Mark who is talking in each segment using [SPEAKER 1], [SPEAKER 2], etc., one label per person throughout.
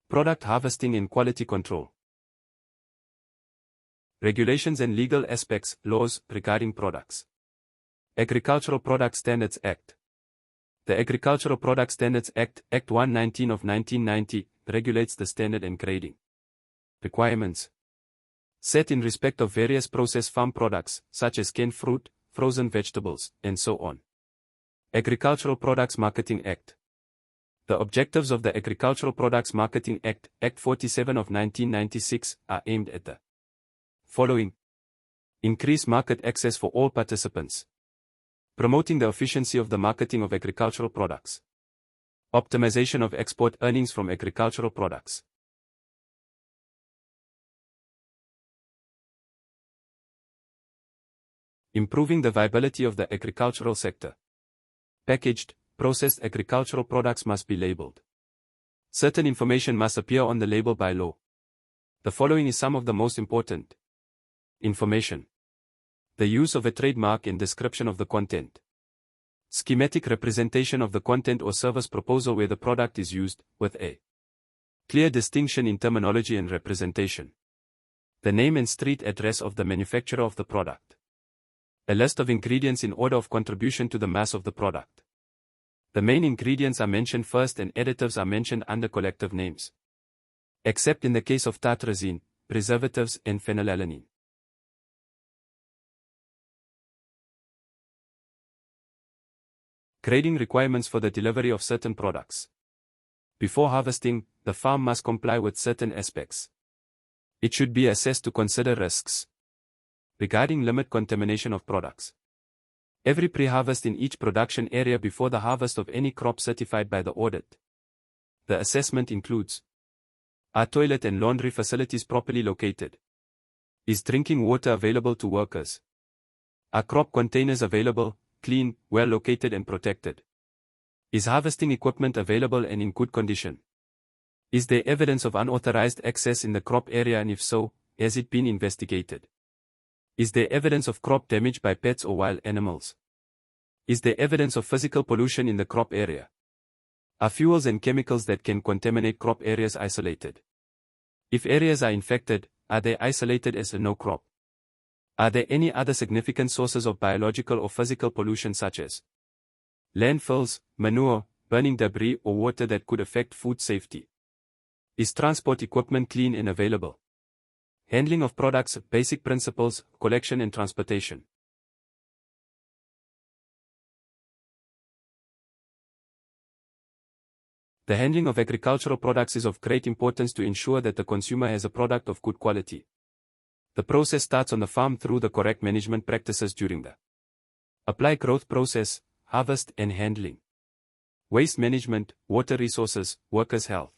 [SPEAKER 1] Product harvesting and quality control. Regulations and legal aspects, laws, regarding products. Agricultural Product Standards Act. The Agricultural Product Standards Act, Act 119 of 1990, regulates the standard and grading requirements set in respect of various processed farm products, such as canned fruit, frozen vegetables, and so on. Agricultural Products Marketing Act. The objectives of the Agricultural Products Marketing Act, Act 47 of 1996, are aimed at the following: increase market access for all participants, promoting the efficiency of the marketing of agricultural products, optimization of export earnings from agricultural products, improving the viability of the agricultural sector. Packaged, processed agricultural products must be labeled. Certain information must appear on the label by law. The following is some of the most important information: the use of a trademark and description of the content, schematic representation of the content or service proposal where the product is used, with a clear distinction in terminology and representation, the name and street address of the manufacturer of the product, a list of ingredients in order of contribution to the mass of the product. The main ingredients are mentioned first and additives are mentioned under collective names, except in the case of tartrazine, preservatives, and phenylalanine. Grading requirements for the delivery of certain products. Before harvesting, the farm must comply with certain aspects. It should be assessed to consider risks regarding limit contamination of products. Every pre-harvest in each production area before the harvest of any crop certified by the audit. The assessment includes: are toilet and laundry facilities properly located? Is drinking water available to workers? Are crop containers available, clean, well located and protected? Is harvesting equipment available and in good condition? Is there evidence of unauthorized access in the crop area, and if so, has it been investigated? Is there evidence of crop damage by pets or wild animals? Is there evidence of physical pollution in the crop area? Are fuels and chemicals that can contaminate crop areas isolated? If areas are infected, are they isolated as a no crop? Are there any other significant sources of biological or physical pollution such as landfills, manure, burning debris or water that could affect food safety? Is transport equipment clean and available? Handling of products, basic principles, collection and transportation. The handling of agricultural products is of great importance to ensure that the consumer has a product of good quality. The process starts on the farm through the correct management practices during the apply growth process, harvest and handling, waste management, water resources, workers' health,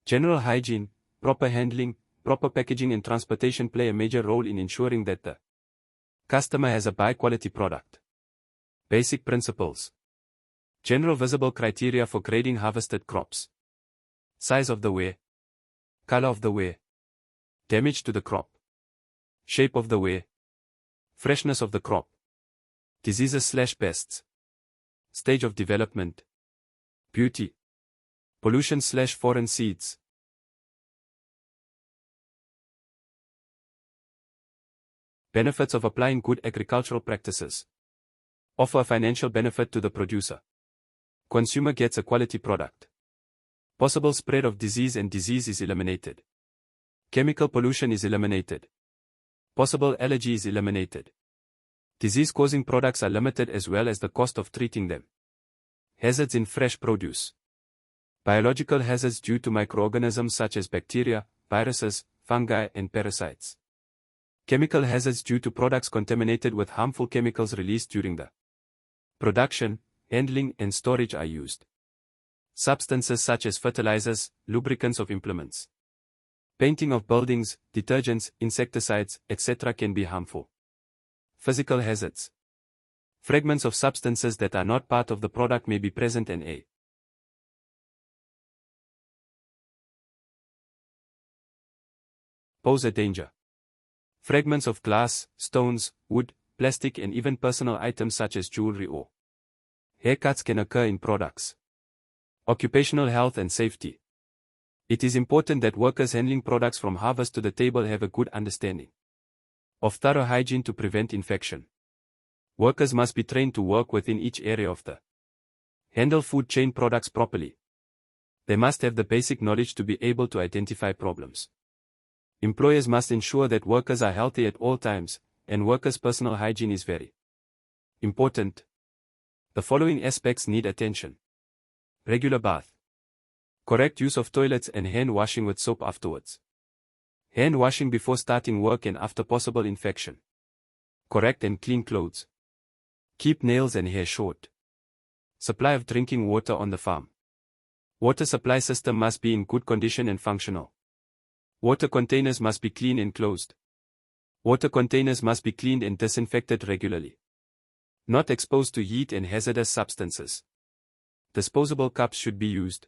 [SPEAKER 1] general hygiene, proper handling, proper packaging and transportation play a major role in ensuring that the customer has a high-quality product. Basic principles. General visible criteria for grading harvested crops. Size of the wear, color of the wear, damage to the crop, shape of the wear, freshness of the crop, diseases/pests, stage of development, beauty, pollution/foreign seeds. Benefits of applying good agricultural practices. Offer a financial benefit to the producer. Consumer gets a quality product. Possible spread of disease and disease is eliminated. Chemical pollution is eliminated. Possible allergy is eliminated. Disease-causing products are limited as well as the cost of treating them. Hazards in fresh produce. Biological hazards due to microorganisms such as bacteria, viruses, fungi and parasites. Chemical hazards due to products contaminated with harmful chemicals released during the production, handling and storage are used. Substances such as fertilizers, lubricants of implements, painting of buildings, detergents, insecticides, etc. can be harmful. Physical hazards. Fragments of substances that are not part of the product may be present and pose a danger. Fragments of glass, stones, wood, plastic and even personal items such as jewelry or haircuts can occur in products. Occupational health and safety. It is important that workers handling products from harvest to the table have a good understanding of thorough hygiene to prevent infection. Workers must be trained to work within each area of the handle food chain products properly. They must have the basic knowledge to be able to identify problems. Employers must ensure that workers are healthy at all times, and workers' personal hygiene is very important. The following aspects need attention: regular bath, correct use of toilets and hand washing with soap afterwards, hand washing before starting work and after possible infection, correct and clean clothes, keep nails and hair short, supply of drinking water on the farm. Water supply system must be in good condition and functional. Water containers must be clean and closed. Water containers must be cleaned and disinfected regularly. Not exposed to heat and hazardous substances. Disposable cups should be used.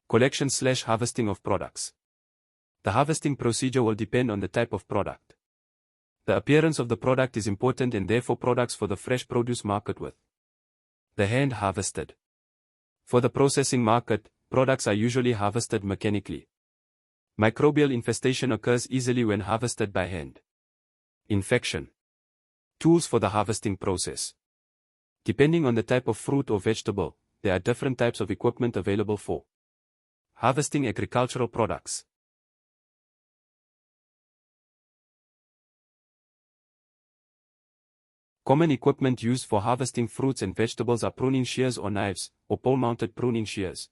[SPEAKER 1] Collection/harvesting of products. The harvesting procedure will depend on the type of product. The appearance of the product is important, and therefore products for the fresh produce market with the hand harvested. For the processing market, products are usually harvested mechanically. Microbial infestation occurs easily when harvested by hand. Infection. Tools for the harvesting process. Depending on the type of fruit or vegetable, there are different types of equipment available for harvesting agricultural products. Common equipment used for harvesting fruits and vegetables are pruning shears or knives, or pole-mounted pruning shears.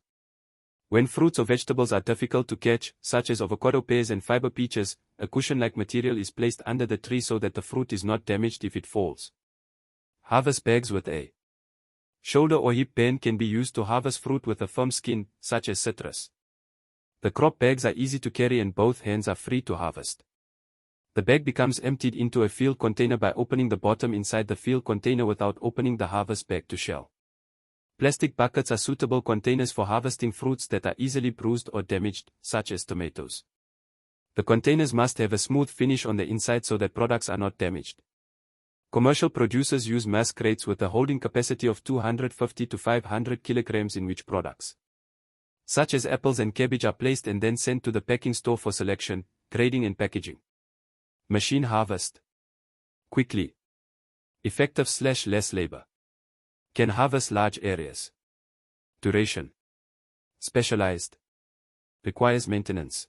[SPEAKER 1] When fruits or vegetables are difficult to catch, such as avocado, pears and fiber peaches, a cushion-like material is placed under the tree so that the fruit is not damaged if it falls. Harvest bags with a shoulder or hip band can be used to harvest fruit with a firm skin, such as citrus. The crop bags are easy to carry and both hands are free to harvest. The bag becomes emptied into a field container by opening the bottom inside the field container without opening the harvest bag to shell. Plastic buckets are suitable containers for harvesting fruits that are easily bruised or damaged, such as tomatoes. The containers must have a smooth finish on the inside so that products are not damaged. Commercial producers use mass crates with a holding capacity of 250 to 500 kilograms in which products, such as apples and cabbage, are placed and then sent to the packing store for selection, grading and packaging. Machine harvest. Quickly. Effective/less labor. Can harvest large areas. Duration. Specialized. Requires maintenance.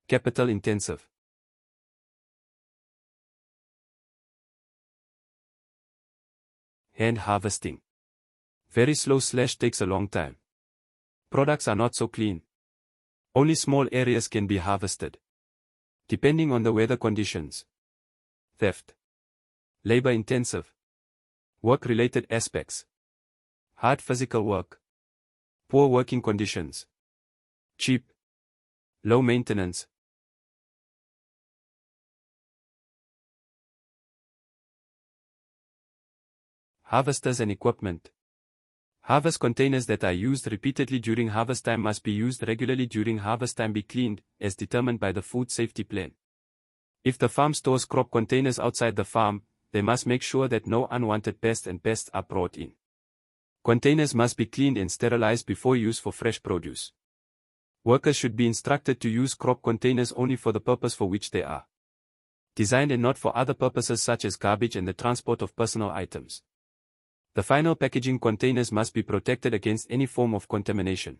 [SPEAKER 1] Capital intensive. Hand harvesting. Very slow/takes a long time. Products are not so clean. Only small areas can be harvested. Depending on the weather conditions. Theft. Labor intensive. Work-related aspects. Hard physical work. Poor working conditions. Cheap. Low maintenance. Harvesters and equipment. Harvest containers that are used repeatedly during harvest time must be used regularly during harvest time, be cleaned, as determined by the food safety plan. If the farm stores crop containers outside the farm, they must make sure that no unwanted pests are brought in. Containers must be cleaned and sterilized before use for fresh produce. Workers should be instructed to use crop containers only for the purpose for which they are designed and not for other purposes such as garbage and the transport of personal items. The final packaging containers must be protected against any form of contamination.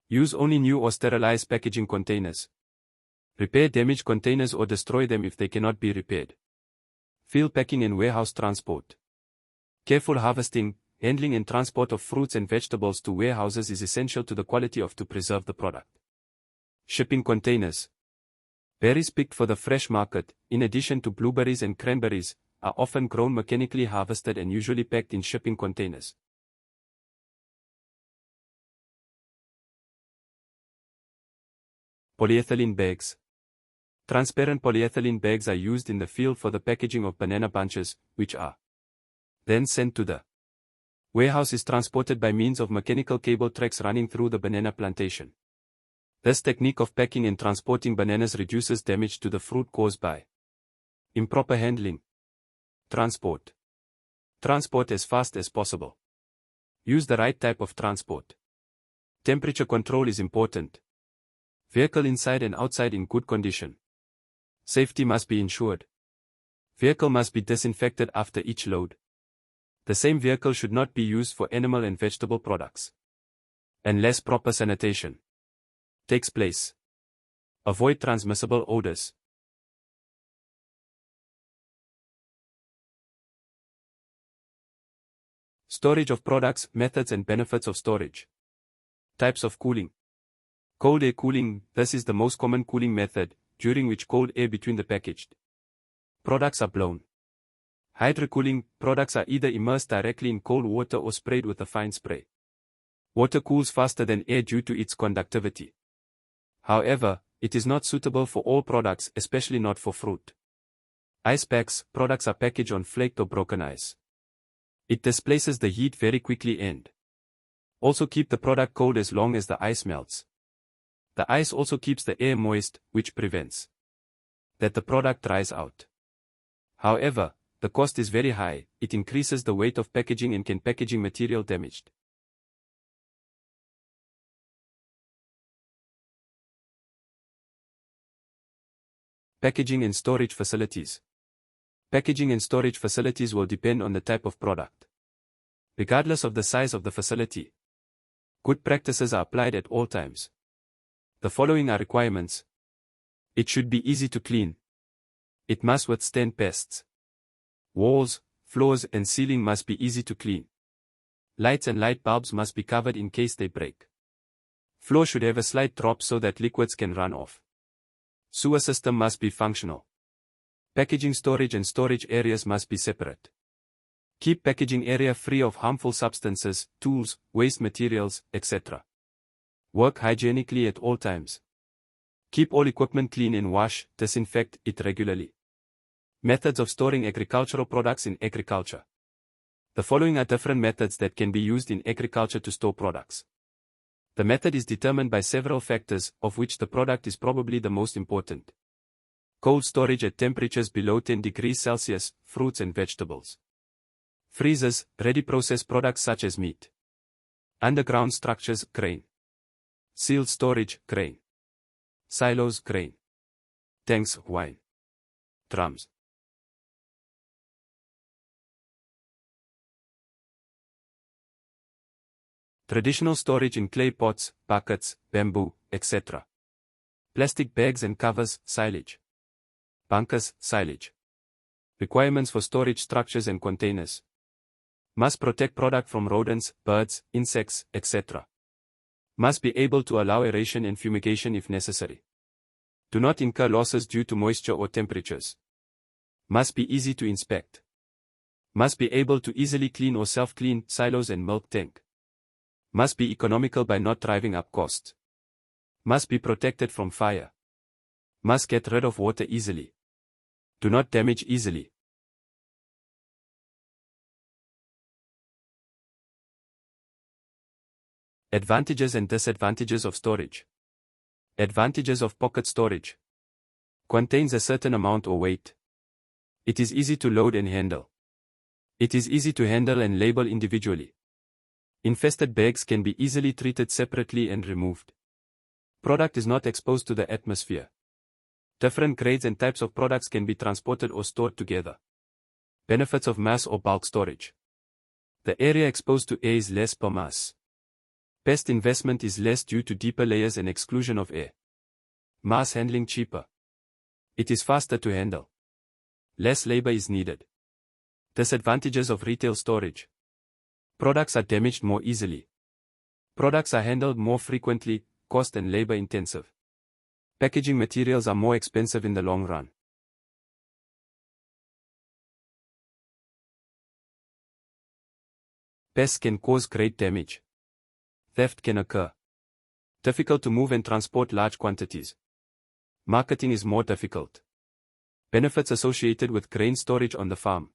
[SPEAKER 1] Use only new or sterilized packaging containers. Repair damaged containers or destroy them if they cannot be repaired. Field packing and warehouse transport. Careful harvesting, handling and transport of fruits and vegetables to warehouses is essential to the quality to preserve the product. Shipping containers. Berries picked for the fresh market, in addition to blueberries and cranberries, are often grown mechanically harvested and usually packed in shipping containers. Polyethylene bags. Transparent polyethylene bags are used in the field for the packaging of banana bunches, which are then sent to the warehouse is transported by means of mechanical cable tracks running through the banana plantation. This technique of packing and transporting bananas reduces damage to the fruit caused by improper handling. Transport. Transport as fast as possible. Use the right type of transport. Temperature control is important. Vehicle inside and outside in good condition. Safety must be ensured. Vehicle must be disinfected after each load. The same vehicle should not be used for animal and vegetable products. Unless proper sanitation takes place. Avoid transmissible odors. Storage of products, methods and benefits of storage. Types of cooling. Cold air cooling. This is the most common cooling method, during which cold air between the packaged products are blown. Hydrocooling. Products are either immersed directly in cold water or sprayed with a fine spray. Water cools faster than air due to its conductivity. However, it is not suitable for all products, especially not for fruit. Ice packs. Products are packaged on flaked or broken ice. It displaces the heat very quickly and also keep the product cold as long as the ice melts. The ice also keeps the air moist, which prevents that the product dries out. However, the cost is very high. It increases the weight of packaging and can packaging material damaged. Packaging and storage facilities. Packaging and storage facilities will depend on the type of product. Regardless of the size of the facility, good practices are applied at all times. The following are requirements. It should be easy to clean. It must withstand pests. Walls, floors and ceiling must be easy to clean. Lights and light bulbs must be covered in case they break. Floor should have a slight drop so that liquids can run off. Sewer system must be functional. Packaging storage and storage areas must be separate. Keep packaging area free of harmful substances, tools, waste materials, etc. Work hygienically at all times. Keep all equipment clean and wash, disinfect it regularly. Methods of storing agricultural products in agriculture. The following are different methods that can be used in agriculture to store products. The method is determined by several factors, of which the product is probably the most important. Cold storage at temperatures below 10 degrees Celsius, fruits and vegetables. Freezers, ready processed products such as meat. Underground structures, grain. Sealed storage, grain. Silos, grain. Tanks, wine. Drums. Traditional storage in clay pots, buckets, bamboo, etc. Plastic bags and covers, silage. Bunkers, silage. Requirements for storage structures and containers. Must protect product from rodents, birds, insects, etc. Must be able to allow aeration and fumigation if necessary. Do not incur losses due to moisture or temperatures. Must be easy to inspect. Must be able to easily clean or self-clean silos and milk tank. Must be economical by not driving up costs. Must be protected from fire. Must get rid of water easily. Do not damage easily. Advantages and disadvantages of storage. Advantages of pocket storage. Contains a certain amount or weight. It is easy to load and handle. It is easy to handle and label individually. Infested bags can be easily treated separately and removed. Product is not exposed to the atmosphere. Different grades and types of products can be transported or stored together. Benefits of mass or bulk storage. The area exposed to air is less per mass. Pest investment is less due to deeper layers and exclusion of air. Mass handling cheaper. It is faster to handle. Less labor is needed. Disadvantages of retail storage. Products are damaged more easily. Products are handled more frequently, cost and labor intensive. Packaging materials are more expensive in the long run. Pests can cause great damage. Theft can occur. Difficult to move and transport large quantities. Marketing is more difficult. Benefits associated with grain storage on the farm.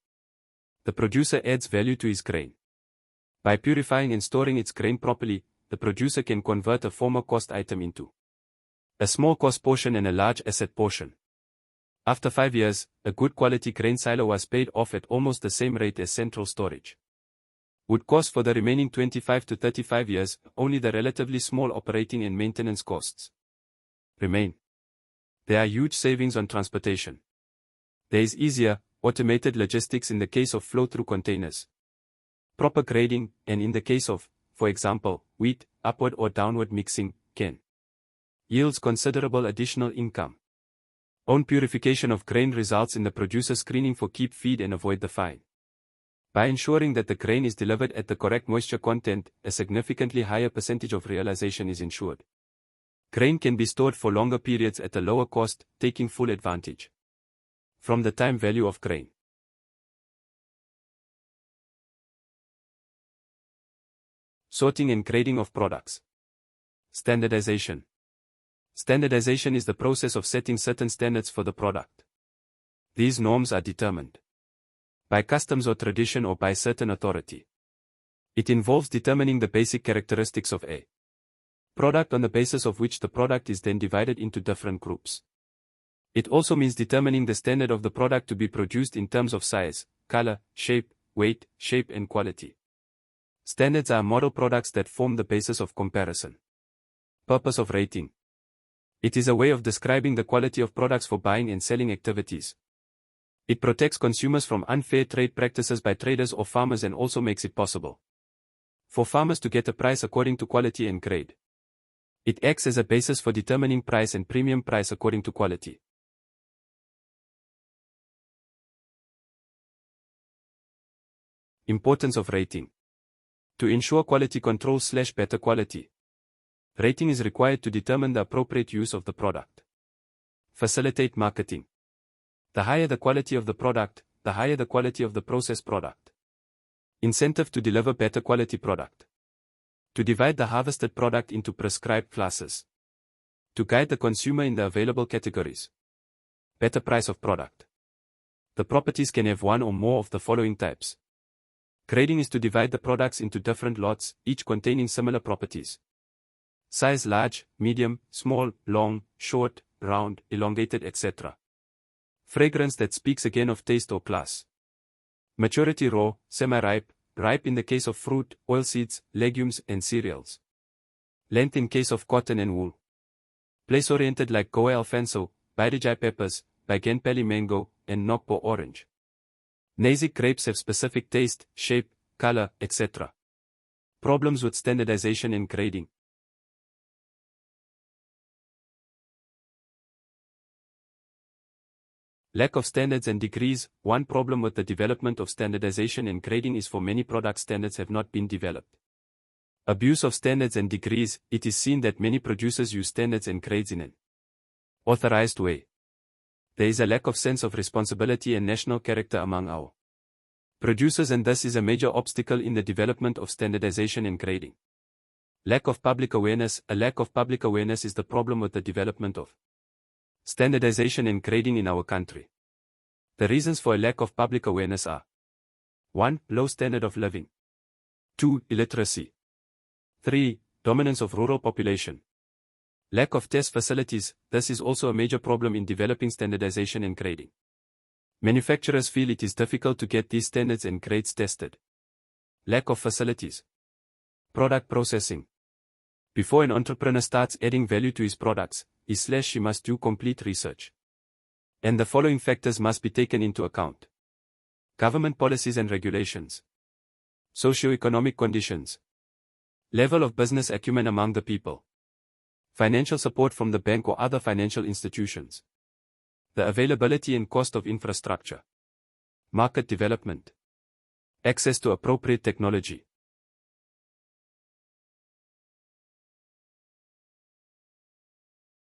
[SPEAKER 1] The producer adds value to his grain. By purifying and storing its grain properly, the producer can convert a former cost item into a small cost portion and a large asset portion. After 5 years, a good quality grain silo was paid off at almost the same rate as central storage. would cost for the remaining 25 to 35 years, only the relatively small operating and maintenance costs remain. There are huge savings on transportation. There is easier, automated logistics in the case of flow-through containers. Proper grading, and in the case of, for example, wheat, upward or downward mixing, can yields considerable additional income. Own purification of grain results in the producer screening for keep feed and avoid the fine. By ensuring that the grain is delivered at the correct moisture content, a significantly higher percentage of realization is ensured. Grain can be stored for longer periods at a lower cost, taking full advantage from the time value of grain. Sorting and grading of products. Standardization. Standardization is the process of setting certain standards for the product. These norms are determined by customs or tradition or by certain authority. It involves determining the basic characteristics of a product on the basis of which the product is then divided into different groups. It also means determining the standard of the product to be produced in terms of size, color, shape, weight, shape and quality. Standards are model products that form the basis of comparison. Purpose of rating. It is a way of describing the quality of products for buying and selling activities. It protects consumers from unfair trade practices by traders or farmers and also makes it possible for farmers to get a price according to quality and grade. It acts as a basis for determining price and premium price according to quality. Importance of rating. To ensure quality control / better quality, rating is required to determine the appropriate use of the product. Facilitate marketing. The higher the quality of the product, the higher the quality of the processed product. Incentive to deliver better quality product. To divide the harvested product into prescribed classes. To guide the consumer in the available categories. Better price of product. The properties can have one or more of the following types. Grading is to divide the products into different lots, each containing similar properties. Size large, medium, small, long, short, round, elongated, etc. Fragrance that speaks again of taste or class. Maturity raw, semi-ripe, ripe in the case of fruit, oilseeds, legumes and cereals. Length in case of cotton and wool. Place-oriented like Goa Alfonso, Bidejai peppers, Bagenpeli mango, and Nokpo orange. Nasic grapes have specific taste, shape, color, etc. Problems with standardization and grading. Lack of standards and degrees. One problem with the development of standardization and grading is for many product standards have not been developed. Abuse of standards and degrees. It is seen that many producers use standards and grades in an authorized way. There is a lack of sense of responsibility and national character among our producers, and this is a major obstacle in the development of standardization and grading. Lack of public awareness. A lack of public awareness is the problem with the development of standardization and grading in our country. The reasons for a lack of public awareness are 1. Low standard of living. 2. Illiteracy. 3. Dominance of rural population. Lack of test facilities. This is also a major problem in developing standardization and grading. Manufacturers feel it is difficult to get these standards and grades tested. Lack of facilities. Product processing. Before an entrepreneur starts adding value to his products, he/she must do complete research. And the following factors must be taken into account. Government policies and regulations. Socio-economic conditions. Level of business acumen among the people. Financial support from the bank or other financial institutions. The availability and cost of infrastructure. Market development. Access to appropriate technology.